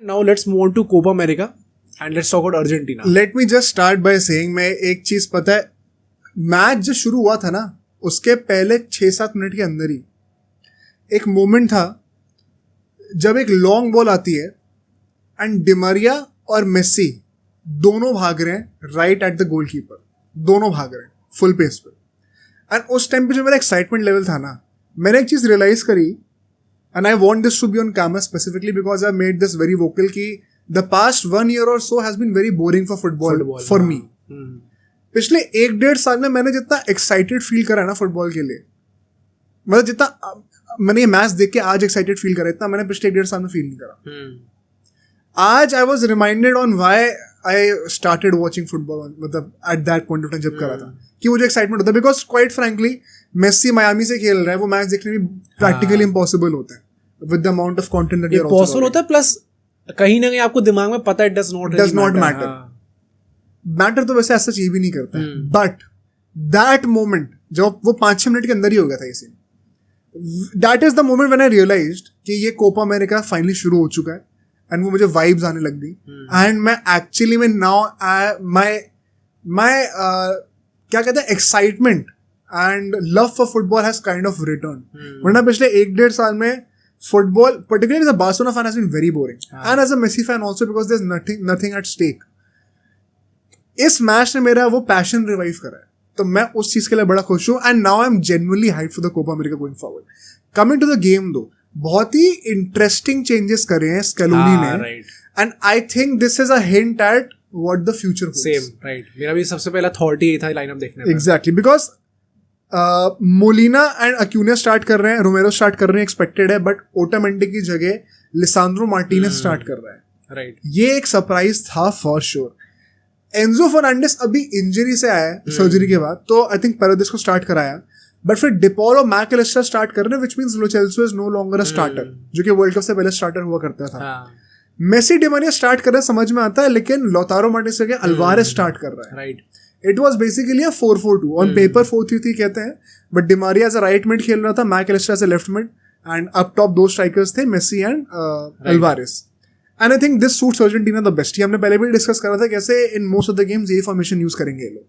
Now let's move on to Copa America and let's talk about Argentina. Let me just start by saying, मैं एक चीज पता है, match जो शुरू हुआ था ना उसके पहले 6-7 मिनट के अंदर ही एक मोमेंट था जब एक लॉन्ग बॉल आती है एंड डिमारिया और मेसी दोनों भाग रहे हैं राइट एट द गोलकीपर, दोनों भाग रहे हैं फुल पेस पे। एंड उस टाइम पे जो मेरा एक्साइटमेंट लेवल था ना, मैंने एक चीज रियलाइज करी, and I want this to be on camera specifically because I made this very vocal कि the past 1 year or so has been very boring for football for me. पिछले 1-1.5 साल में मैंने जितना एक्साइटेड फील करा ना football के लिए, मतलब जितना मैंने ये मैच देख के आज एक्साइटेड फील करा, इतना मैंने पिछले 1-1.5 साल में फील नहीं करा। आज I was reminded on why I started watching football, मतलब at that point of time जब करा था कि मुझे एक्साइटमेंट होता है because quite frankly Messi Miami से खेल रहा है, वो मैच देखने में प्रैक्टिकली इम्पॉसिबल होता है with the amount of content that you are possible होता है, प्लस कहीं ना कहीं आपको दिमाग में पता है डज नॉट मैटर तो वैसे ऐसा चीज भी नहीं करता है, बट दैट मोमेंट जब वो 5-6 मिनट के अंदर ही हो गया था ये scene, that is the moment when I realized कि ये कोपा अमेरिका फाइनली शुरू हो चुका है एंड वो मुझे वाइब्स आने लग गई एंड मैं एक्चुअली में नाउ माय क्या कहते हैं excitement and love for football has kind of return. वरना पिछले 1-1.5 साल में football particularly as a Barcelona fan has been very boring and as a Messi fan also because there's nothing at stake. इस match ने मेरा वो passion revive करा है, तो मैं उस चीज के लिए बड़ा खुश हूँ and now I am genuinely hyped for the Copa America going forward. Coming to the game though, बहुत ही इंटरेस्टिंग चेंजेस करे हैं स्कैलोनी ने and I think this is a hint at what the future holds. Same right, मेरा भी सबसे पहला thought ही था लाइनअप देखने में। Exactly, because Molina and Acuna start कर रहे हैं, रोमेरो स्टार्ट कर रहे हैं, एक्सपेक्टेड है, बट ओटामेंडी की जगह लिसांड्रो मार्टिनेज स्टार्ट कर रहा है। राइट, ये एक सरप्राइज था फॉर श्योर। एंजो फर्नांडिस अभी इंजरी से आया है सर्जरी के बाद, तो आई थिंक पेरेदिस को स्टार्ट कराया, बट फिर डिपॉल और मैकलिस्टर स्टार्ट कर रहे हैं, which means Lo Celso is no longer a starter, जो कि वर्ल्ड कप से पहले स्टार्टर हुआ करता था। मेसी डिमारिया स्टार्ट कर रहा है, समझ में आता है, लेकिन लौतारो मार्टिनेज से अल्वारेज स्टार्ट कर रहा है। Right, it was basically 4-4-2 on paper 4-3-3 कहते हैं, but Di Maria as a right mid खेल रहा था, Mac Allister as a left mid and up top दो स्ट्राइकर्स थे, Messi and Alvarez. And I think this suits Argentina the best. हमने पहले भी डिस्कस करा था कैसे in most of the games ये फॉर्मेशन यूज करेंगे ये लोग।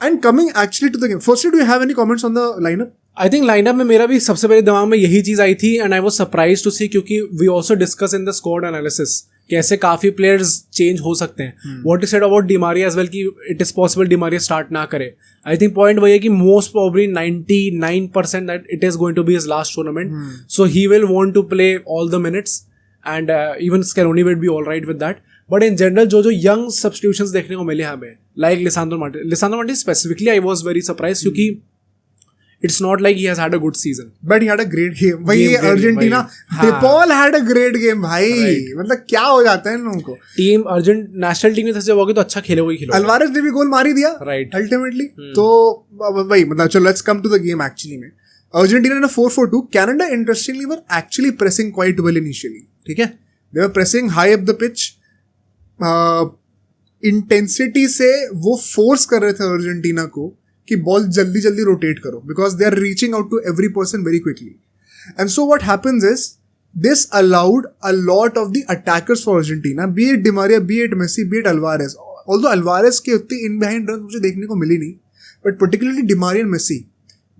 And coming actually to the game, firstly do you have any comments on the lineup? I think lineup में मेरा भी सबसे पहले दिमाग में यही चीज आई थी and I was surprised to see, क्योंकि we also discuss in the squad analysis कैसे काफी प्लेयर्स चेंज हो सकते हैं। What is said about Di Maria as well कि it is possible Di Maria start ना करे। आई थिंक पॉइंट वही है कि most probably 99% that it is going to be his last tournament, so he will want to play all the minutes and even स्कैलोनी will be all right with that. But in general जो young substitutions देखने को मिले हमें, like Lisandro Martinez specifically, I was very surprised क्योंकि it's not like he has had a good season, but he had a great game. भाई ये Argentina, De Paul had a great game भाई, मतलब क्या हो जाता है इन लोगों को। टीम नेशनल टीम में फंसे होगे तो अच्छा खेले, वही खेलो। अल्वारेज ने भी गोल मार ही दिया राइट अल्टीमेटली। तो भाई मतलब चलो let's come to the game. Actually में अर्जेंटीना ने 4-4-2, Canada interestingly were actually pressing quite well initially, ठीक है, they were pressing high up the pitch, intensity से वो फोर्स कर रहे थे अर्जेंटीना को कि बॉल जल्दी जल्दी रोटेट करो, because they are reaching out to every person very quickly. And so what happens is this allowed a lot of the attackers for Argentina, be it Di Maria, be it Messi, be it Alvarez. Although Alvarez के उतनी in behind run मुझे देखने को मिली नहीं, but particularly Di Maria and Messi,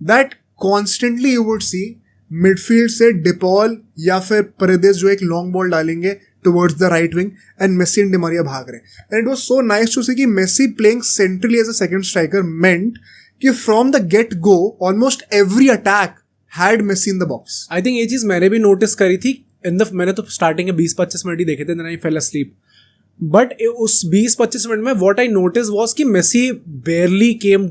that constantly you would see midfield से De Paul या फिर पेरेदिस जो एक लॉन्ग बॉल डालेंगे towards the right wing and Messi and Di Maria भाग रहे हैं। And it was so nice to see कि Messi playing centrally as a second striker meant कि from the get go almost every attack had Messi in the box। I think ये चीज मैंने भी notice करी थी मैंने तो स्टार्टिंग के 20-25 मिनट ही देखे थे, then I fell asleep। But उस 20-25 मिनट में व्हाट आई नोटिस वाज कि मेसी बेयरली केम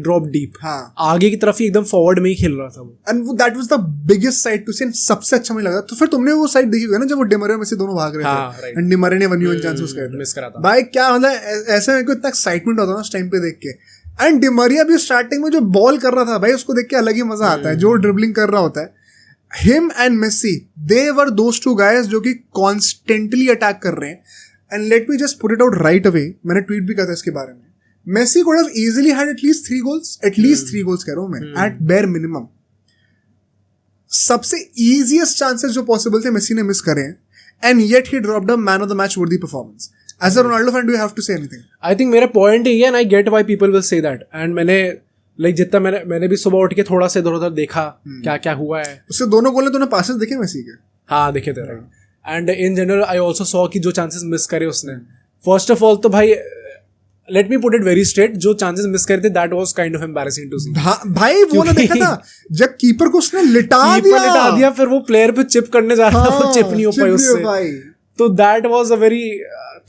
ड्रॉप डीप, आगे की तरफ ही एकदम फॉरवर्ड में ही खेल रहा था वो, and that was the biggest side to see, सबसे अच्छा मुझे लगा। तो फिर तुमने वो साइड देखी होगी ना जब वो डिमारिया में से दोनों भाग रहे थे एंड डिमारिया ने 1v1 चांस मिस करा था। भाई क्या मतलब ऐसे मेरे को इतना एक्साइटमेंट होता ना उस टाइम पे देख के। एंड डिमारिया भी स्टार्टिंग में जो बॉल कर रहा था भाई, उसको देख के अलग ही मजा आता है, जो ड्रिबलिंग कर रहा होता है। Him and Messi, they were those two guys जो कि कॉन्स्टेंटली अटैक कर रहे हैं। And let me just put it out right away, मैंने ट्वीट भी करा था इसके बारे में, Messi could have easily had at least 3 goals, at least 3 goals कह रहा हूँ मैं, at bare minimum। सबसे easiest chances जो possible थे मेसी ने मिस करे हैं, and yet he dropped a man of the match worthy performance. As a Ronaldo fan, do you have to say anything? I think मेरा point ही है and I get why people will say that. And मैंने like जितना मैंने भी सुबह उठ के थोड़ा सा इधर उधर देखा क्या क्या हुआ है. उससे दोनों गोल तूने passes देखे मेसी के? हाँ देखे थे right. And in general I also saw कि जो chances miss करे उसने. First of all तो भाई let me put it very straight, जो chances miss करे थे that was kind of embarrassing to see. भाई वो ना देखा था जब कीपर को उसने लिटा दिया फिर वो प्लेयर पे चिप करने जा रहा था वो चिप नहीं हो पाई उससे. तो दैट वाज अ वेरी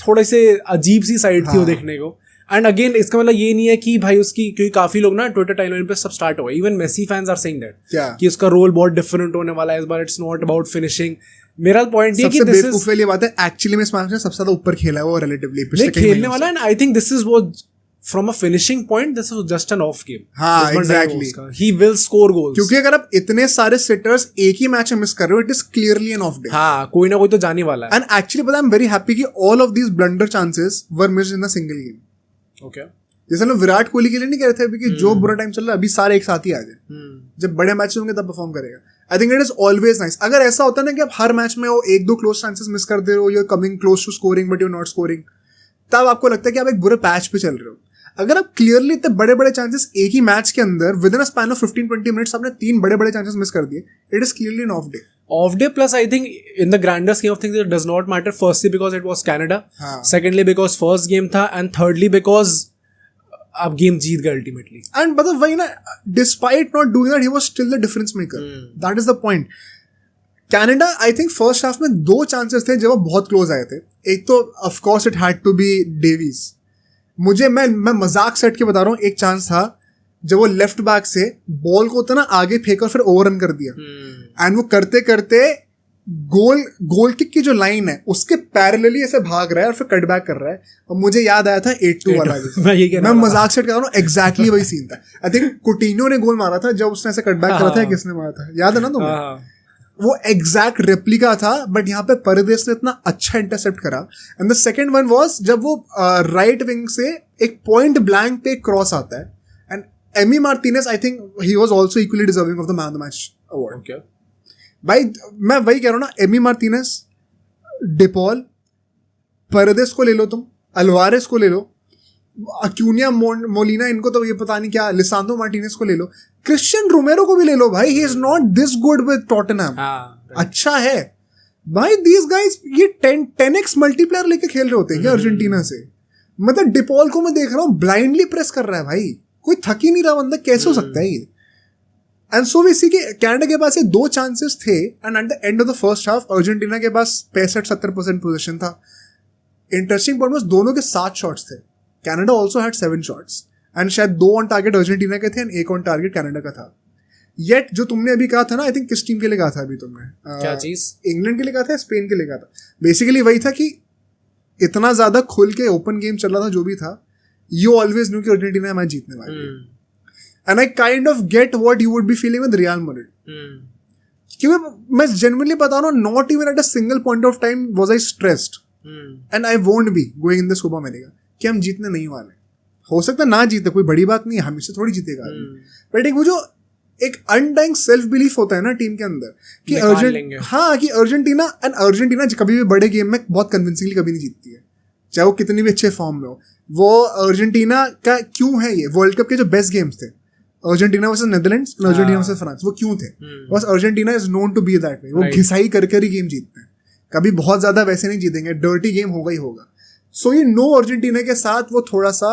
थोड़े से अजीब सी साइड थी वो देखने को. एंड अगेन इसका मतलब ये नहीं है कि भाई उसकी, क्योंकि काफी लोग ना ट्विटर टाइमलाइन पे सब स्टार्ट हुआ, even Messi fans are saying that कि उसका रोल बहुत डिफरेंट होने वाला है इस बार, इट्स नॉट अबाउट फिनिशिंग. मेरा पॉइंट ये कि दिस इज ये बात है एक्चुअली में स्मैश ने सबसे ज्यादा ऊपर खेला है वो रिलेटिवली पिछले खेलने वाला. And I think this is was from a finishing point, this was just an off game. हाँ exactly. He will score goals. क्योंकि अगर आप इतने सारे सिटर्स एक ही मैच में मिस कर रहे हो, it is clearly an off day. हाँ कोई ना कोई तो जाने वाला है. And actually पता है I'm very happy कि all of these blunder chances were missed in a single game. Okay. जैसे लोग विराट कोहली के लिए नहीं कह रहे थे अभी कि जो बुरा टाइम चल रहा है अभी सारे एक साथ ही आ जाए, जब बड़े मैच होंगे तब परफॉर्म करेगा. I think it is always nice. अगर ऐसा होता है ना कि आप हर मैच में वो एक दो क्लोज चांसेस मिस कर दे रहे हो, you are coming close to scoring but you not scoring, तब आपको लगता है कि आप एक बुरे पैच पे चल रहे हो. अगर आप क्लियरली इतने बड़े बड़े चांसेस एक ही मैच के अंदर within a span of 15-20 minutes आपने 3 बड़े बड़े चांसेस मिस कर दिए, it is clearly an off day. Off day plus I think in the grander scheme of things it does not matter. Firstly because it was Canada, secondly because first game था, and thirdly because आप game जीत गए ultimately. And मतलब वही ना, despite not doing that he was still the difference maker. That is the point. Canada I think first half में 2 chances थे जब वो बहुत close आए थे. एक तो of course it had to be Davies. मुझे मैं मजाक सेट के बता रहा हूँ, एक चांस था जब वो लेफ्ट बैक से बॉल को उतना आगे फेंका और फिर ओवररन कर दिया. एंड वो करते करते गोल किक की जो लाइन है उसके पैरेलली ऐसे भाग रहा है और फिर कट बैक कर रहा है. और मुझे याद आया था 8-2 वाला. मैं मजाक सेट कर रहा हूँ, एग्जैक्टली वही सीन था. आई थिंक कुटिन्हो ने गोल मारा था जब उसने ऐसे कट बैक करा था, किसने मारा था याद है ना तुम्हें? वो एग्जैक्ट रेप्लिका था, बट यहाँ पे परदेश ने इतना अच्छा इंटरसेप्ट करा. And the second one was जब वो राइट विंग से एक पॉइंट ब्लैंक पे क्रॉस आता है, and Amy Martinez I think he was also equally deserving of the man of the match award. Okay भाई मैं वही कह रहा हूँ ना, एमी मार्टिनेज, डिपॉल, परदेश को ले लो, तुम अल्वारेस को ले लो, अक्यूनिया मोलिना, इनको तो ये पता नहीं क्या, लिसांड्रो मार्टिनेज को ले लो, क्रिश्चियन रोमेरो को भी ले लो भाई, he is not this good with Tottenham. अच्छा है भाई. दीज गाइज ये 10x मल्टीप्लेयर लेके खेल रहे होते हैं क्या अर्जेंटीना से? मतलब डिपॉल को मैं देख रहा हूँ ब्लाइंडली प्रेस कर रहा है भाई, कोई थक ही नहीं रहा बंदा, कैसे हो सकता है ये? एंड सो वी सी कि कनाडा के पास ये 2 चांसेस थे, and at the end of the first half Argentina के पास 65-70% पोजीशन था. इंटरेस्टिंग पॉइंट वाज दोनों के 7 शॉट्स थे. Canada also had 7 shots, and शायद 2 ऑन टारगेट अर्जेंटीना के थे एंड 1 ऑन टारगेट कनाडा का था. येट जो तुमने अभी कहा था ना, आई थिंक किस टीम के लिए कहा था अभी तुमने? क्या चीज? इंग्लैंड के लिए कहा था, स्पेन के लिए कहा था? बेसिकली वही था कि इतना ज्यादा खुल के ओपन गेम चल रहा था जो भी था, यू ऑलवेज न्यू कि अर्जेंटीना मैच जीतने वाली है. And I kind of get what you would be feeling with Real Madrid. क्योंकि मैं जेन्युइनली बता रहा हूँ, not even at a single point of time was I stressed, and I won't be going in this Copa America कि हम जीतने नहीं वाले. हो सकता है ना जीते, कोई बड़ी बात नहीं है, हमेशा थोड़ी जीतेगा. बट एक वो जो एक अनडाइंग सेल्फ बिलीफ होता है ना टीम के अंदर कि अर्जेंटीना कभी भी बड़े गेम में बहुत कन्विंसिंगली कभी नहीं जीतती है, चाहे वो कितनी भी अच्छे फॉर्म में हो. वो अर्जेंटीना का क्यों है, ये वर्ल्ड कप के जो बेस्ट गेम्स थे, Argentina versus Netherlands, Argentina versus France, वो क्यों थे? बस Argentina is known to be that way. वो घिसाई कर ही गेम जीतते हैं, कभी बहुत ज्यादा वैसे नहीं जीतेंगे, डर्टी गेम होगा ही होगा. सो यू नो अर्जेंटीना के साथ वो थोड़ा सा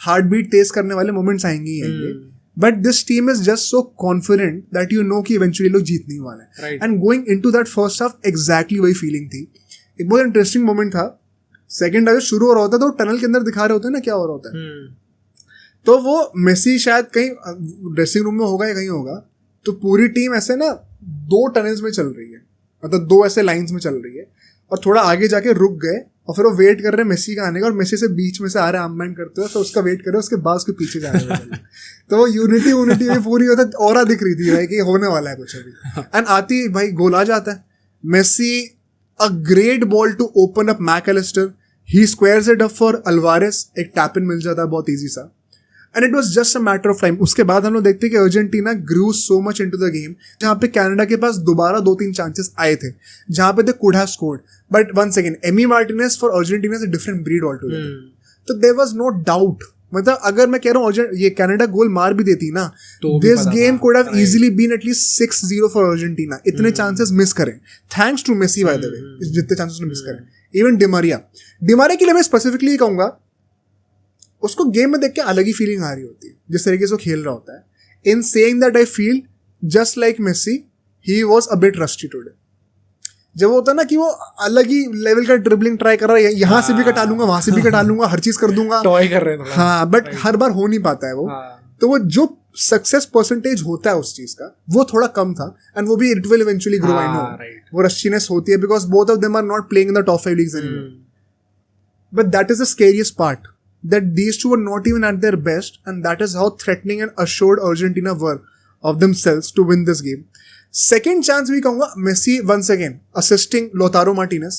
हार्ट बीट तेज करने वाले मोमेंट्स आएंगे ही आएंगे, but this team is just so confident that you know कि इवेंचुअली लोग जीतने ही वाले हैं. And going into that first half exactly वही फीलिंग थी. एक बहुत इंटरेस्टिंग मोमेंट था, सेकंड हाफ शुरू हो रहा होता है तो टनल के अंदर दिखा रहे होते हैं ना क्या हो रहा होता है. तो वो मेसी शायद कहीं ड्रेसिंग रूम में होगा या कहीं होगा, तो पूरी टीम ऐसे ना 2 टनल्स में चल रही है, मतलब 2 ऐसे लाइंस में चल रही है, और थोड़ा आगे जाके रुक गए और फिर वो वेट कर रहे हैं मेसी का आने का, और मेसी से बीच में से आ रहे हैं आर्मबैंड करते हुए, तो उसका वेट कर रहे हैं, उसके बाद उसके पीछे जा रहे हैं. तो वो यूनिटी में पूरी होता ऑरा दिख रही थी भाई कि होने वाला है कुछ अभी. एंड आती भाई गोल आ जाता है. Messi a great ball to open up Mac Allister, he squares it up for Alvarez, एक टैप इन मिल जाता है बहुत ईजी सा. And it was just a matter of time. उसके बाद हम लोग देखते हैं कि Argentina grew so much into the game, जहां पे कनाडा के पास दोबारा 2-3 चांसेस आए थे जहां पे they could have scored, but once again Emi Martinez for Argentina is a different breed all together. तो देयर वाज नो डाउट. मतलब अगर मैं कह रहा हूँ ये कनाडा गोल मार भी देती ना, this game could have easily been at least 6-0 for Argentina. इतने चांसेस मिस करें thanks to Messi by the way, जितने चांसेस मिस करें. इवन डिमारिया के लिए मैं स्पेसिफिकली कहूंगा, उसको गेम में देख के अलग ही फीलिंग आ रही होती है जिस तरीके से वो खेल रहा होता है. In saying that I feel just like Messi, he was a bit rusty today. जब वो होता है ना कि वो अलग ही लेवल का ड्रिबलिंग ट्राई कर रहा है, यहाँ से भी कटा लूंगा, वहां से भी कटा लूंगा, हर चीज कर दूंगा, टॉय कर रहे हैं. हाँ, बट हर बार हो नहीं पाता है वो. तो वो जो सक्सेस परसेंटेज होता है उस चीज का, वो थोड़ा कम था. एंड वो भी it will eventually grow. I know वो रस्टीनेस होती है because both of them are not playing in the top 5 leagues anymore. But that is the scariest part, that these two were not even at their best, and that is how threatening and assured Argentina were of themselves to win this game. Second chance we कहूँगा Messi once again assisting Lautaro Martinez.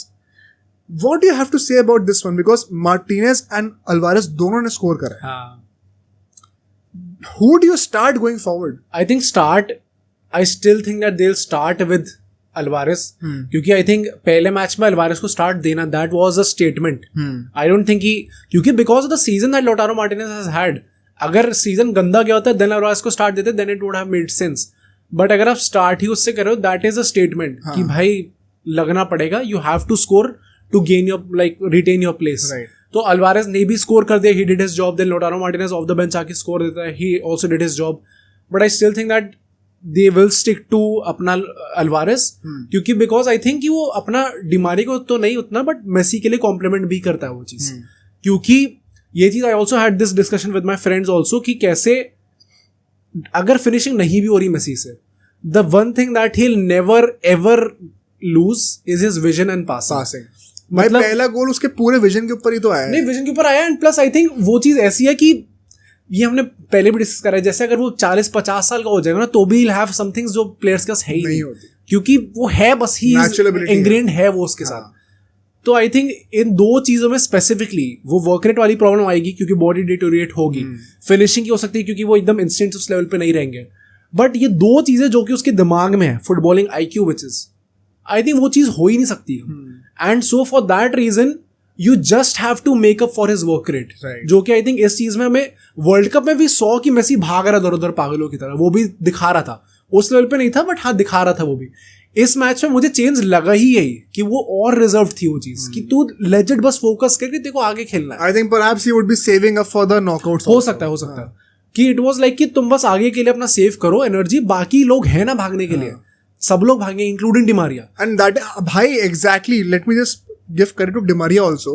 What do you have to say about this one? Because Martinez and Alvarez दोनों ने score करा है. Who do you start going forward? I still think that they'll start with Alvarez, क्योंकि I think पहले match में Alvarez को start देना, that was a statement. I don't think क्योंकि because of the season that Lautaro Martinez has had, अगर season गंदा गया होता देन अल्वारेस को स्टार्ट देते, then it would have made sense. But अगर आप स्टार्ट ही उससे कर रहे हो, दैट इज अ स्टेटमेंट कि भाई लगना पड़ेगा, you have to score to gain your like retain your place. तो अल्वारेस ने भी स्कोर कर दिया, he did his job. Then Lautaro Martinez off the bench आके स्कोर देता है, he also did his job. But I still think that they will stick to अपना Alvarez, क्योंकि बिकॉज आई थिंक कि वो अपना डिमारी को तो नहीं उतना, बट मेसी के लिए कॉम्प्लीमेंट भी करता है वो चीज़. क्योंकि ये चीज़ I also had this discussion with my friends also कि कैसे अगर फिनिशिंग नहीं भी हो रही मेसी से, the one thing that he never ever lose is his vision and passing. मतलब पहला गोल उसके पूरे विजन के ऊपर ही तो आया है. नहीं, विजन के ऊपर आया. एंड प्लस आई थिंक वो चीज़ ऐसी है कि ये हमने पहले भी डिस्कस करा है, जैसे अगर वो 40-50 साल का हो जाएगा ना, तो भी हैव समथिंग जो प्लेयर्स के पास है ही नहीं होती, क्योंकि वो है बस ही इंग्रेंड है वो उसके साथ. तो आई थिंक इन दो चीजों में स्पेसिफिकली वो वर्क रेट वाली प्रॉब्लम आएगी, क्योंकि बॉडी डिटोरिएट होगी. फिनिशिंग की हो सकती है क्योंकि वो एकदम इंस्टेंट उस लेवल पे नहीं रहेंगे. बट ये दो चीजें जो कि उसके दिमाग में है, footballing IQ which is, I think वो चीज हो ही नहीं सकती. And so for that reason you just have to make up for his work rate, जो कि आई थिंक इस चीज में हमें वर्ल्ड कप में भी 100 की मेसी भाग रहा उधर पागलों की तरह, वो भी दिखा रहा था. उस लेवल पे नहीं था, बट हाँ दिखा रहा था वो भी. इस मैच में मुझे चेंज लगा ही यही कि वो और रिजर्व थी वो चीज, कि तू लेजेंड बस फोकस करके तेरे को आगे खेलना है. I think perhaps he would be saving up for the knockouts. हो सकता है कि इट वाज लाइक कि तुम बस आगे के लिए अपना सेव करो एनर्जी, बाकी लोग हैं ना भागने के लिए, सब लोग भागेंगे इंक्लूडिंग डिमारिया. एंड दैट भाई exactly, let me just give credit to Di Maria also,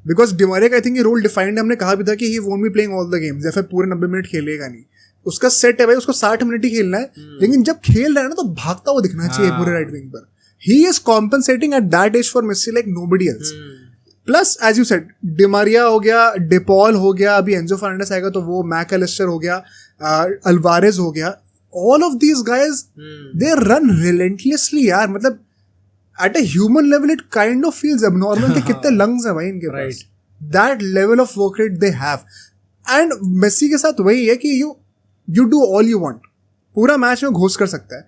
because Di Maria का आई थिंक ये रोल डिफाइंड है. हमने कहा भी था कि he won't be playing all the games, जैसे पूरे 90 मिनट खेलेगा नहीं, उसका सेट है भाई, उसको 60 मिनट ही खेलना है. लेकिन जब खेल रहा है ना तो भागता हुआ दिखना चाहिए पूरे राइट विंग पर. He is compensating at that age for Messi like nobody else. Plus as you said, Di Maria हो गया, डेपॉल हो गया, अभी एंजो फर्नांडिस आएगा तो वो, मैकअलिस्टर हो गया, अल्वारेज हो गया, all of these guys they run relentlessly यार. मतलब at a human level it kind of feels abnormal कि कितने lungs हैं भाई इनके पास. That level of work rate they have. And Messi के साथ वही है कि you do all you want. पूरा मैच में घोष कर सकता है.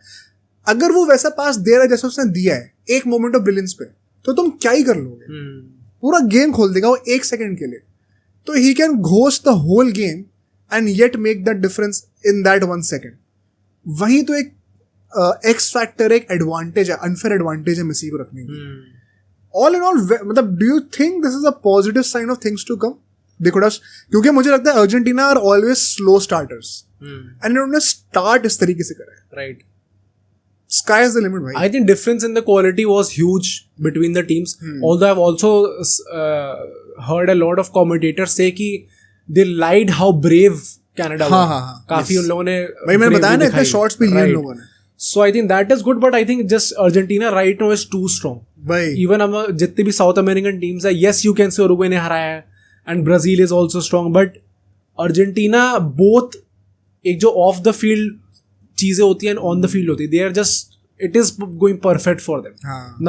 अगर वो वैसा पास दे रहा है जैसे उसने दिया है एक मोमेंट ऑफ ब्रिलियंस पे, तो तुम क्या ही कर लोगे. पूरा गेम खोल देगा वो एक सेकंड के लिए. तो he can Ghosh the whole game and yet make that difference in that 1 second. वही तो एक एक्स फैक्टर, एक एडवांटेज है, अनफेयर एडवांटेज है मेसी को रखने की. ऑल इन ऑल मतलब do you think this is a positive sign of things to come? क्योंकि मुझे लगता है Argentina are always slow starters and इन्होंने स्टार्ट इस तरीके से करा है. Right, sky is the limit भाई. I think difference in the quality was huge between the teams. Although I've also heard a lot of commentators say कि they lied how brave Canada was. काफी उन लोगों ने भाई मैंने बताया ना इतने शॉट्स भी लिए उन लोगों ने. So I think that is good, but I think just Argentina right now is too strong. भाई even हम जितने भी साउथ अमेरिकन टीम्स है, yes you can say Uruguay ने हराया है and Brazil is also strong, but Argentina both एक जो ऑफ द फील्ड चीजें होती हैं ऑन द फील्ड होती है, they are just it is going perfect for them.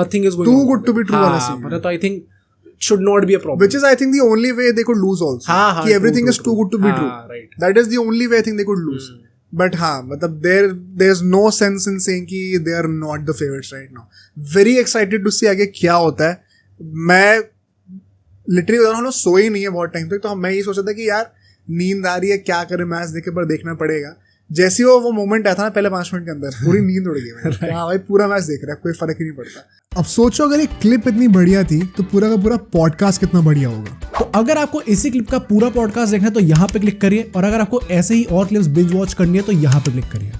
Nothing is going to too good to ट्रू वाला सीन. मतलब तो I think should not be a problem. Which is, I think, the only way they could lose also. हाँ, कि everything true, is too good to be true. Right. That is the only way I think they could lose. But हाँ, मतलब there's no sense in saying कि they are not the favorites right now. Very excited to see आगे क्या होता है. मैं literally हम लोग सोए ही नहीं है बहुत टाइम तक, तो मैं ये सोचा था कि यार नींद आ रही है, क्या करें, मैच देखे पर देखना पड़ेगा. जैसे वो मोमेंट आया था ना पहले 5 मिनट के अंदर, पूरी नींद उड़ गई. हाँ भाई, पूरा मैच देख रहा है, कोई फर्क ही नहीं पड़ता. अब सोचो अगर एक क्लिप इतनी बढ़िया थी तो पूरा का पूरा पॉडकास्ट कितना बढ़िया होगा. तो अगर आपको इसी क्लिप का पूरा पॉडकास्ट देखना है तो यहाँ पे क्लिक करिए, और अगर आपको ऐसे ही और क्लिप्स बिंज वॉच करनी है तो यहाँ पे क्लिक करिए.